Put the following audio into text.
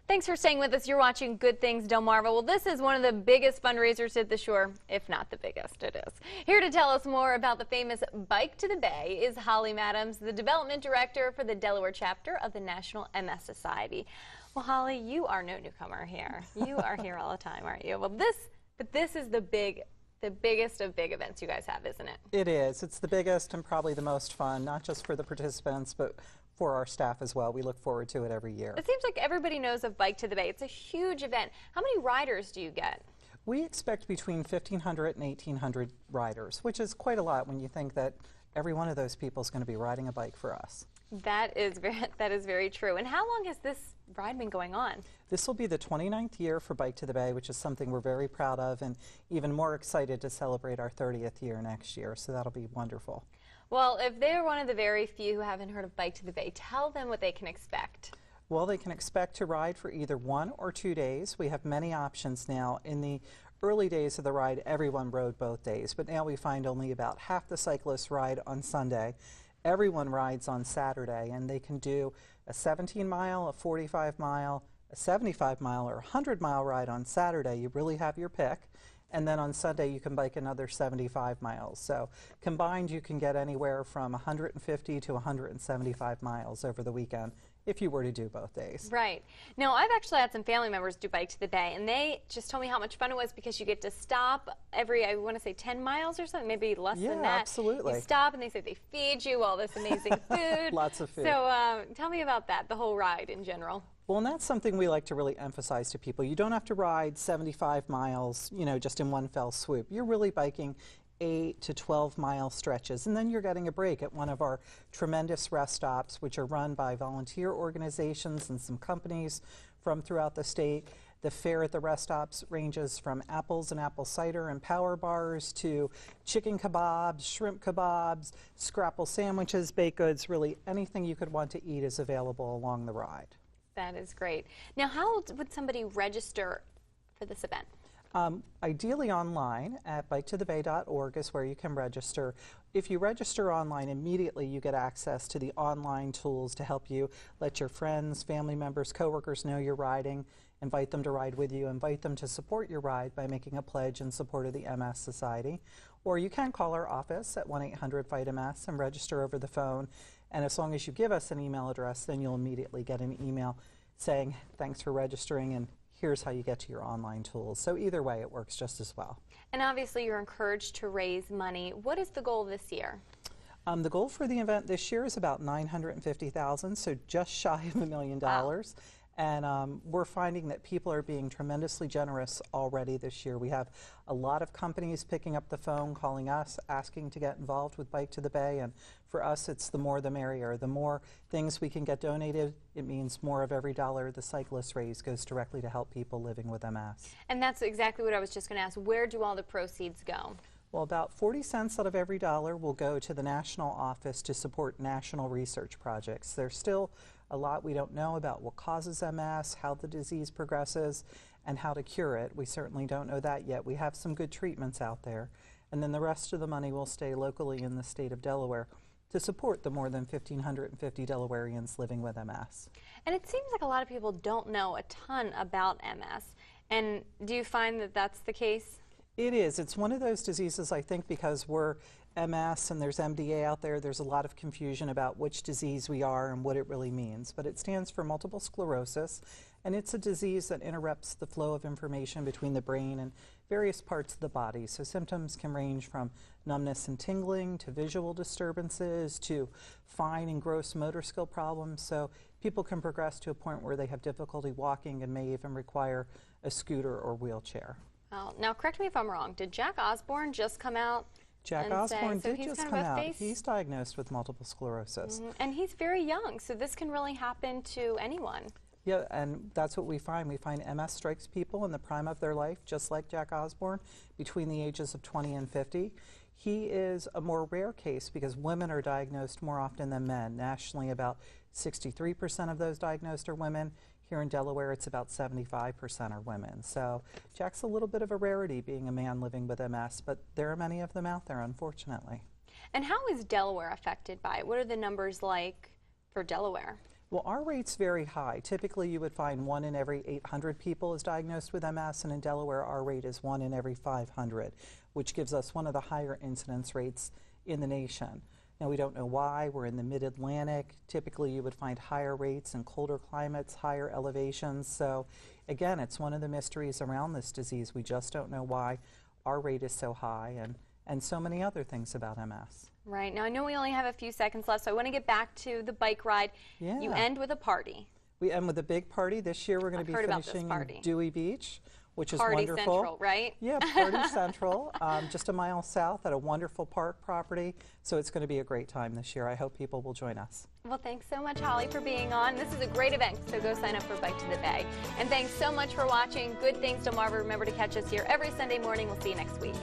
Thanks for staying with us. You're watching Good Things Delmarva. Well, this is one of the biggest fundraisers at the shore, if not the biggest. It is. Here to tell us more about the famous Bike to the Bay is Holly Madams, the development director for the Delaware chapter of the National MS Society. Well, Holly, you are no newcomer here. You are here all the time, aren't you? Well, this is the biggest of big events you guys have, isn't it? It is. It's the biggest and probably the most fun, not just for the participants, but for our staff as well. We look forward to it every year. It seems like everybody knows of Bike to the Bay. It's a huge event. How many riders do you get? We expect between 1,500 and 1,800 riders, which is quite a lot when you think that every one of those people is going to be riding a bike for us. That is very true. And how long has this ride been going on? This will be the 29th year for Bike to the Bay, which is something we're very proud of, and even more excited to celebrate our 30th year next year, so that'll be wonderful. Well, if they're one of the very few who haven't heard of Bike to the Bay, tell them what they can expect. Well, they can expect to ride for either 1 or 2 days. We have many options now. In the early days of the ride, everyone rode both days, but now we find only about half the cyclists ride on Sunday. Everyone rides on Saturday, and they can do a 17-mile, a 45-mile, a 75-mile, or a 100-mile ride on Saturday. You really have your pick. And then on Sunday, you can bike another 75 miles. So combined, you can get anywhere from 150 to 175 miles over the weekend if you were to do both days. Right. Now, I've actually had some family members do Bike to the Bay, and they just told me how much fun it was because you get to stop every, I want to say 10 miles or something, maybe less than that. Yeah, absolutely. You stop, and they say they feed you all this amazing food. Lots of food. So tell me about that, the whole ride in general. Well, and that's something we like to really emphasize to people. You don't have to ride 75 miles, just in one fell swoop. You're really biking 8 to 12-mile stretches, and then you're getting a break at one of our tremendous rest stops, which are run by volunteer organizations and some companies from throughout the state. The fare at the rest stops ranges from apples and apple cider and power bars to chicken kebabs, shrimp kebabs, scrapple sandwiches, baked goods. Really anything you could want to eat is available along the ride. That is great. Now, how would somebody register for this event? Ideally online at biketothebay.org is where you can register. If you register online, immediately you get access to the online tools to help you let your friends, family members, coworkers know you're riding, invite them to ride with you, invite them to support your ride by making a pledge in support of the MS Society. Or you can call our office at 1-800-FIGHT-MS and register over the phone. And as long as you give us an email address, then you'll immediately get an email saying, thanks for registering, and here's how you get to your online tools. So either way, it works just as well. And obviously, you're encouraged to raise money. What is the goal this year? The goal for the event this year is about $950,000, so just shy of $1 million. Wow. And we're finding that people are being tremendously generous already this year. We have a lot of companies picking up the phone, calling us, asking to get involved with Bike to the Bay. And for us, it's the more the merrier. The more things we can get donated, it means more of every dollar the cyclists raise goes directly to help people living with MS. And that's exactly what I was just going to ask. Where do all the proceeds go? Well, about 40 cents out of every dollar will go to the national office to support national research projects. There's still a lot we don't know about what causes MS, how the disease progresses, and how to cure it. We certainly don't know that yet. We have some good treatments out there. And then the rest of the money will stay locally in the state of Delaware to support the more than 1,550 Delawareans living with MS. And it seems like a lot of people don't know a ton about MS. And do you find that that's the case? It is. It's one of those diseases, I think, because we're MS and there's MDA out there, there's a lot of confusion about which disease we are and what it really means. But it stands for multiple sclerosis, and it's a disease that interrupts the flow of information between the brain and various parts of the body. So symptoms can range from numbness and tingling to visual disturbances to fine and gross motor skill problems. So people can progress to a point where they have difficulty walking and may even require a scooter or wheelchair. Now, correct me if I'm wrong. Did Jack Osbourne just come out? Jack Osbourne did just come out. He's diagnosed with multiple sclerosis. And he's very young, so this can really happen to anyone. Yeah, and that's what we find. We find MS strikes people in the prime of their life, just like Jack Osbourne, between the ages of 20 and 50. He is a more rare case because women are diagnosed more often than men. Nationally, about 63% of those diagnosed are women. Here in Delaware, it's about 75% are women. So Jack's a little bit of a rarity being a man living with MS, but there are many of them out there, unfortunately. And how is Delaware affected by it? What are the numbers like for Delaware? Well, our rate's very high. Typically, you would find 1 in every 800 people is diagnosed with MS, and in Delaware, our rate is 1 in every 500, which gives us one of the higher incidence rates in the nation. Now, we don't know why. We're in the mid-Atlantic. Typically, you would find higher rates in colder climates, higher elevations. So, again, it's one of the mysteries around this disease. We just don't know why our rate is so high, and so many other things about MS. Right. Now, I know we only have a few seconds left, so I want to get back to the bike ride. Yeah. You end with a party. We end with a big party. This year, we're going to be finishing in Dewey Beach, which is wonderful. Party Central, right? Yeah, Party Central, just a mile south at a wonderful park property. So it's going to be a great time this year. I hope people will join us. Well, thanks so much, Holly, for being on. This is a great event, so go sign up for Bike to the Bay. And thanks so much for watching Good Things Delmarva. Remember to catch us here every Sunday morning. We'll see you next week.